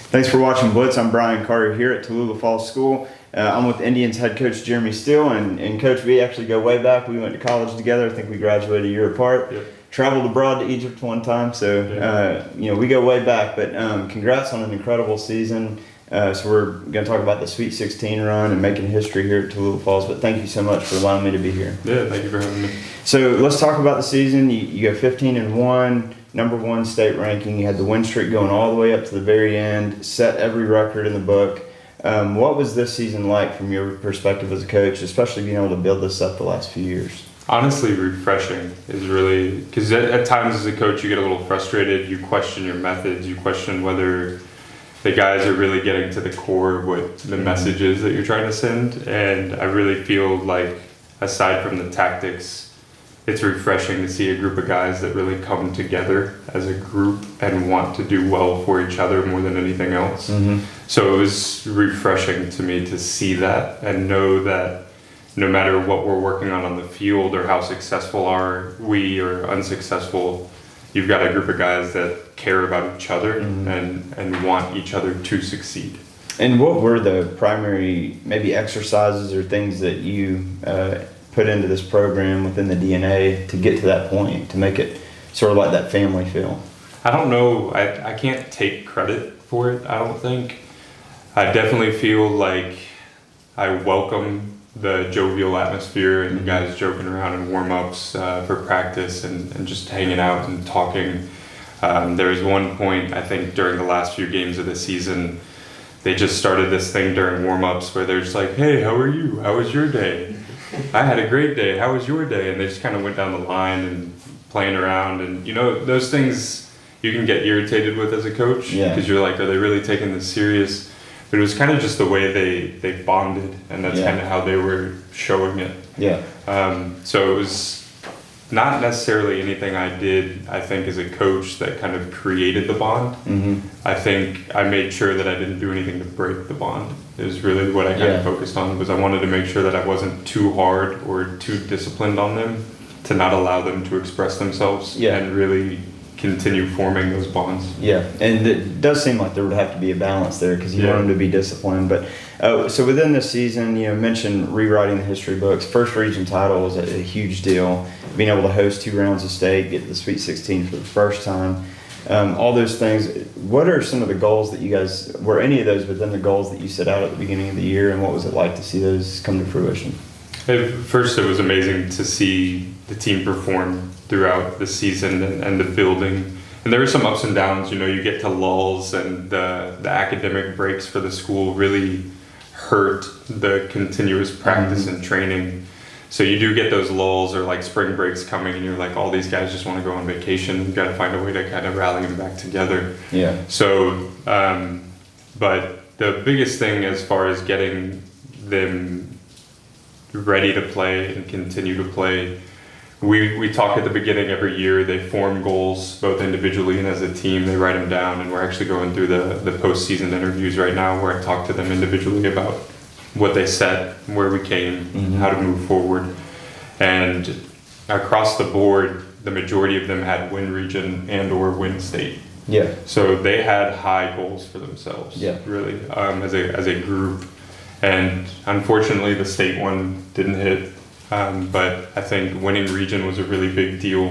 Thanks for watching Blitz. I'm Brian Carter here at Tallulah Falls School. I'm with Indians head coach Jeremy Stille, and Coach, we actually go way back. We went to college together. I think we graduated a year apart. Yep. Traveled abroad to Egypt one time, so we go way back. But congrats on an incredible season. So we're going to talk about the Sweet 16 run and making history here at Tallulah Falls. But thank you so much for allowing me to be here. Yeah, thank you for having me. So let's talk about the season. You go 15-1. Number one state ranking. You had the win streak going all the way up to the very end, set every record in the book. What was this season like from your perspective as a coach, especially being able to build this up the last few years? Honestly, refreshing is really, because at times as a coach you get a little frustrated, you question your methods, you question whether the guys are really getting to the core of what the message is that you're trying to send. And I really feel like, aside from the tactics, it's refreshing to see a group of guys that really come together as a group and want to do well for each other more than anything else. Mm-hmm. So it was refreshing to me to see that and know that no matter what we're working on the field or how successful we are unsuccessful, you've got a group of guys that care about each other and want each other to succeed. And what were the primary maybe exercises or things that you put into this program within the DNA to get to that point, to make it sort of like that family feel? I don't know. I can't take credit for it, I don't think. I definitely feel like I welcome the jovial atmosphere and the guys joking around in warm-ups for practice and just hanging out and talking. There was one point, I think, during the last few games of the season, they just started this thing during warm-ups where they're just like, "Hey, how are you? How was your day? I had a great day. How was your day?" And they just kind of went down the line and playing around. And, those things you can get irritated with as a coach because you're like, are they really taking this serious? But it was kind of just the way they bonded, and that's kind of how they were showing it. Yeah. So it was not necessarily anything I did, I think, as a coach that kind of created the bond. Mm-hmm. I think I made sure that I didn't do anything to break the bond. Is really what I kind of focused on, was I wanted to make sure that I wasn't too hard or too disciplined on them, to not allow them to express themselves and really continue forming those bonds. Yeah, and it does seem like there would have to be a balance there, because you want them to be disciplined. But so within this season, mentioned rewriting the history books. First region title was a huge deal. Being able to host 2 rounds of state, get to the Sweet 16 for the first time. All those things. What are some of the goals that you guys, were any of those within the goals that you set out at the beginning of the year, and what was it like to see those come to fruition? First, it was amazing to see the team perform throughout the season and the building. And there were some ups and downs. You get to lulls, and the academic breaks for the school really hurt the continuous practice and training. So you do get those lulls, or like spring breaks coming, and you're like, all these guys just want to go on vacation. You've got to find a way to kind of rally them back together. Yeah. So, but the biggest thing as far as getting them ready to play and continue to play, we talk at the beginning every year. They form goals both individually and as a team. They write them down, and we're actually going through the postseason interviews right now, where I talk to them individually about what they set, where we came, how to move forward. And across the board, the majority of them had win region and or win state. Yeah. So they had high goals for themselves, really, as a group. And unfortunately, the state one didn't hit. But I think winning region was a really big deal.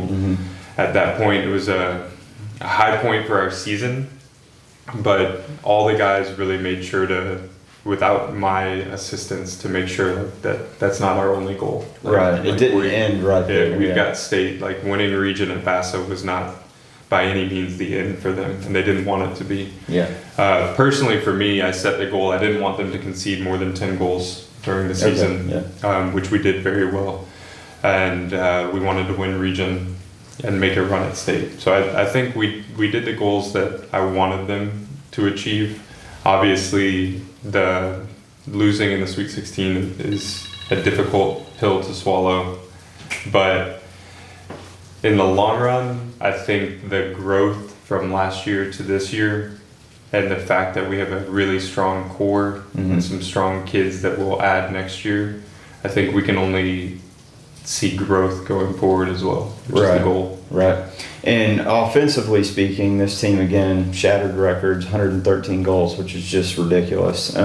At that point. It was a high point for our season, but all the guys really made sure to, without my assistance, to make sure that that's not our only goal. Right. It didn't end right there. Yeah, we've got state, like winning region at Basso was not by any means the end for them, and they didn't want it to be. Yeah. Personally, for me, I set the goal. I didn't want them to concede more than 10 goals during the season, which we did very well. And we wanted to win region and make a run at state. So I think we did the goals that I wanted them to achieve. Obviously, the losing in the Sweet 16 is a difficult pill to swallow, but in the long run, I think the growth from last year to this year, and the fact that we have a really strong core and some strong kids that we'll add next year, I think we can only see growth going forward as well, which is the goal. Right. And offensively speaking, this team again shattered records, 113 goals, which is just ridiculous.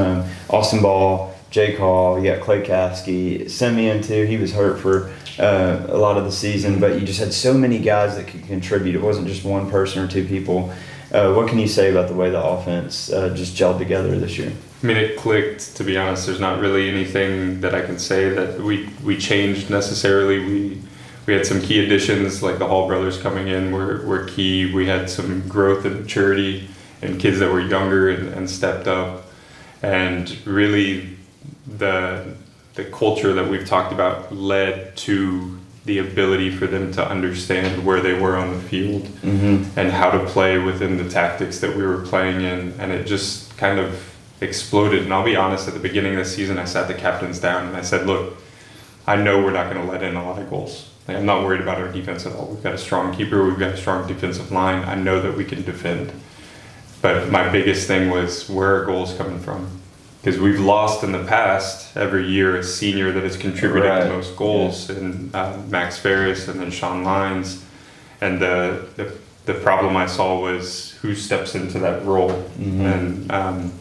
Austin Ball, Jake Hall, you got Clay Kasky, Simeon too. He was hurt for a lot of the season, but you just had so many guys that could contribute. It wasn't just one person or two people. What can you say about the way the offense just gelled together this year? I mean, it clicked, to be honest. There's not really anything that I can say that we changed necessarily. We had some key additions, like the Hall brothers coming in were key. We had some growth and maturity and kids that were younger and stepped up. And really the culture that we've talked about led to the ability for them to understand where they were on the field and how to play within the tactics that we were playing in. And it just kind of exploded. And I'll be honest, at the beginning of the season, I sat the captains down and I said, look, I know we're not going to let in a lot of goals. Like, I'm not worried about our defense at all. We've got a strong keeper. We've got a strong defensive line. I know that we can defend. But my biggest thing was, where are goals coming from? Because we've lost in the past every year a senior that has contributed the most goals, and Max Ferris and then Sean Lyons. And the problem I saw was who steps into that role. And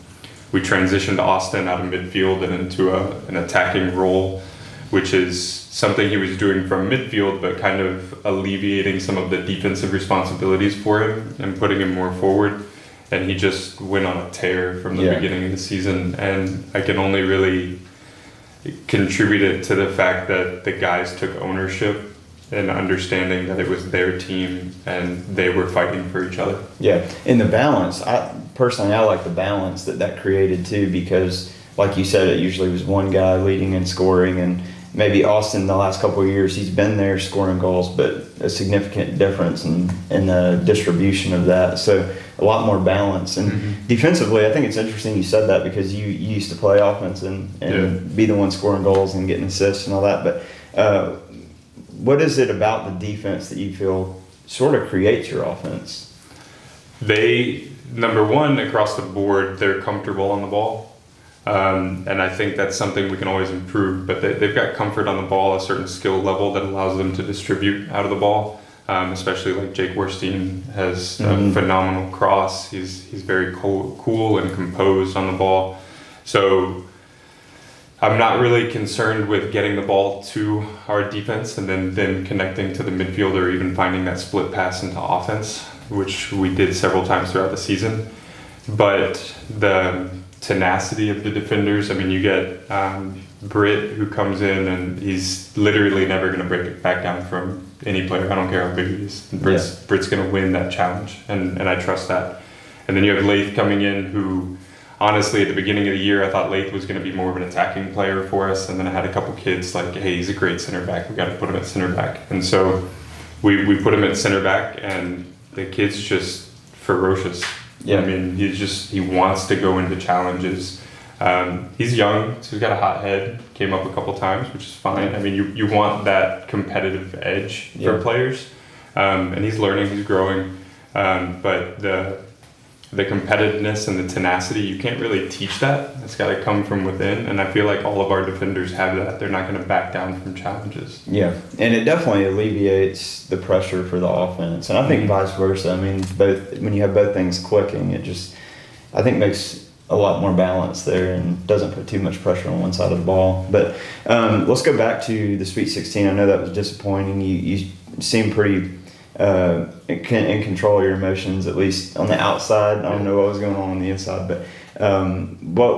we transitioned Austin out of midfield and into an attacking role, which is something he was doing from midfield, but kind of alleviating some of the defensive responsibilities for him and putting him more forward. And he just went on a tear from the beginning of the season. And I can only really contribute it to the fact that the guys took ownership and understanding that it was their team and they were fighting for each other. Yeah, and the balance, I like the balance that created too, because like you said, it usually was one guy leading and scoring, and maybe Austin the last couple of years, he's been there scoring goals, but a significant difference in the distribution of that. So a lot more balance. And defensively, I think it's interesting you said that, because you used to play offense and be the one scoring goals and getting assists and all that. But what is it about the defense that you feel sort of creates your offense? Number one, across the board, they're comfortable on the ball. And I think that's something we can always improve, but they've got comfort on the ball, a certain skill level that allows them to distribute out of the ball, especially like Jake Worstein has a phenomenal cross. He's very cool and composed on the ball. So I'm not really concerned with getting the ball to our defense and then connecting to the midfield or even finding that split pass into offense, which we did several times throughout the season. But the tenacity of the defenders, I mean, you get Britt, who comes in and he's literally never going to break it back down from any player. I don't care how big he is. Britt's going to win that challenge, and I trust that. And then you have Lath coming in, who honestly at the beginning of the year I thought Lath was going to be more of an attacking player for us, and then I had a couple kids like, hey, he's a great center back, we got to put him at center back. And so we put him at center back, and the kid's just ferocious. I mean, he wants to go into challenges. He's young, so he's got a hot head. Came up a couple times, which is fine. I mean, you want that competitive edge for players, and he's learning, he's growing. But the competitiveness and the tenacity, you can't really teach that. It's got to come from within, and I feel like all of our defenders have that. They're not going to back down from challenges. Yeah, and it definitely alleviates the pressure for the offense, and I think vice versa. I mean, when you have both things clicking, it just, I think, makes a lot more balance there and doesn't put too much pressure on one side of the ball. But let's go back to the Sweet 16. I know that was disappointing. You seem pretty in control of your emotions, at least on the outside. I don't know what was going on the inside, but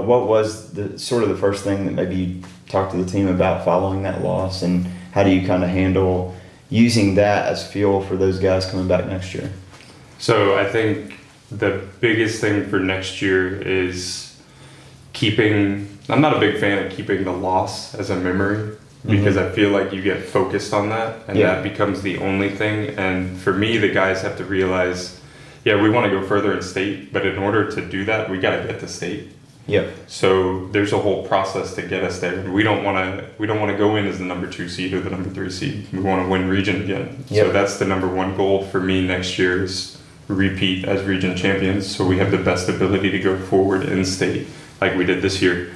what was the sort of the first thing that maybe you talked to the team about following that loss, and how do you kind of handle using that as fuel for those guys coming back next year? So I think the biggest thing for next year is I'm not a big fan of keeping the loss as a memory, because I feel like you get focused on that, and that becomes the only thing. And for me, the guys have to realize, we want to go further in state, but in order to do that, we got to get to state. So there's a whole process to get us there, and we don't want to go in as the number 2 seed or the number 3 seed. We want to win region again. So that's the number one goal for me next year, is repeat as region champions, so we have the best ability to go forward in state like we did this year.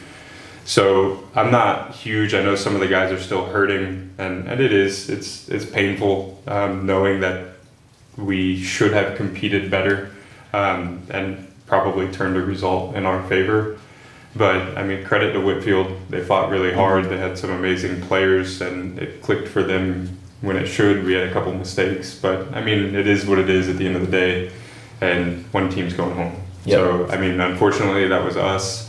So I'm not huge. I know some of the guys are still hurting, and it's painful knowing that we should have competed better and probably turned a result in our favor. But I mean, credit to Whitfield. They fought really hard. They had some amazing players, and it clicked for them when it should. We had a couple mistakes, but I mean, it is what it is at the end of the day, and one team's going home. Yep. So I mean, unfortunately, that was us.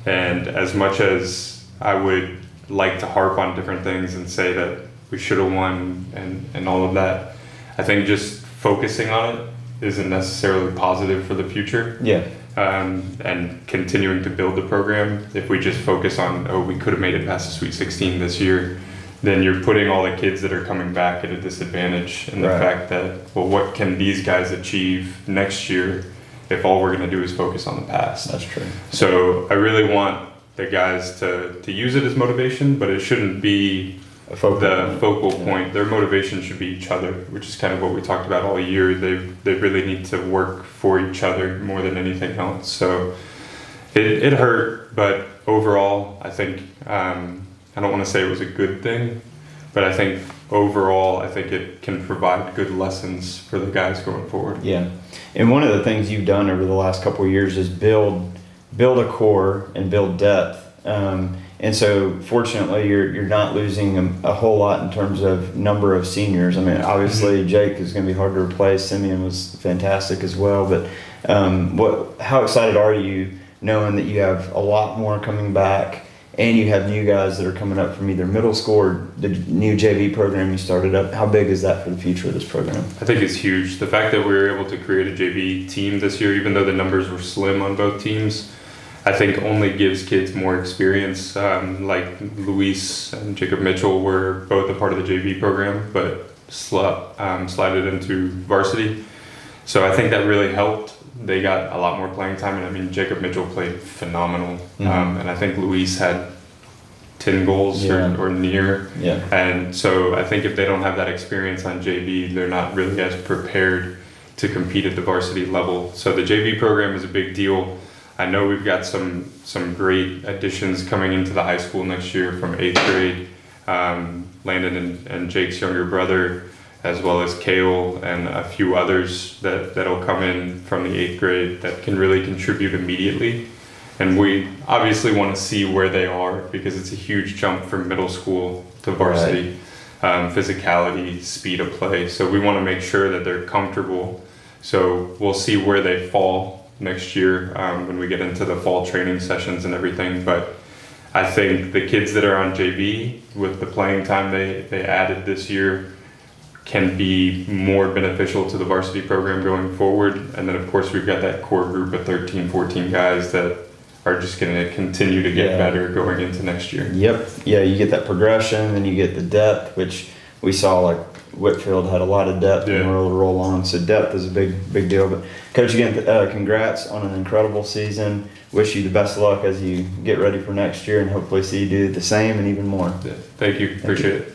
And as much as I would like to harp on different things and say that we should have won and all of that, I think just focusing on it isn't necessarily positive for the future. Yeah. And continuing to build the program, if we just focus on, oh, we could have made it past the Sweet 16 this year, then you're putting all the kids that are coming back at a disadvantage. And the fact that, well, what can these guys achieve next year if all we're going to do is focus on the past? That's true. So I really want the guys to use it as motivation, but it shouldn't be the focal point. Their motivation should be each other, which is kind of what we talked about all year. They really need to work for each other more than anything else. So it hurt, but overall, I think, I don't want to say it was a good thing, but I think overall, I think it can provide good lessons for the guys going forward. Yeah. And one of the things you've done over the last couple of years is build a core and build depth. And so fortunately, you're not losing a whole lot in terms of number of seniors. I mean, obviously Jake is going to be hard to replace. Simeon was fantastic as well. But how excited are you knowing that you have a lot more coming back, and you have new guys that are coming up from either middle school or the new JV program you started up? How big is that for the future of this program? I think it's huge. The fact that we were able to create a JV team this year, even though the numbers were slim on both teams, I think only gives kids more experience. Like Luis and Jacob Mitchell were both a part of the JV program, but slided into varsity. So I think that really helped. They got a lot more playing time, and I mean, Jacob Mitchell played phenomenal. And I think Luis had 10 goals or near. Yeah. And so I think if they don't have that experience on JV, they're not really as prepared to compete at the varsity level. So the JV program is a big deal. I know we've got some great additions coming into the high school next year from 8th grade. Landon and Jake's younger brother, as well as Kale and a few others that'll come in from the 8th grade that can really contribute immediately. And we obviously want to see where they are, because it's a huge jump from middle school to varsity. Physicality, speed of play. So we want to make sure that they're comfortable. So we'll see where they fall next year when we get into the fall training sessions and everything. But I think the kids that are on JV, with the playing time they added this year, can be more beneficial to the varsity program going forward. And then of course we've got that core group of 13, 14 guys that are just going to continue to get better going into next year. Yep. Yeah, you get that progression, and you get the depth, which we saw, like Whitfield had a lot of depth and were able to roll on. So depth is a big deal. But Coach, again, congrats on an incredible season. Wish you the best of luck as you get ready for next year, and hopefully see you do the same and even more. Yeah. Thank you. Appreciate it.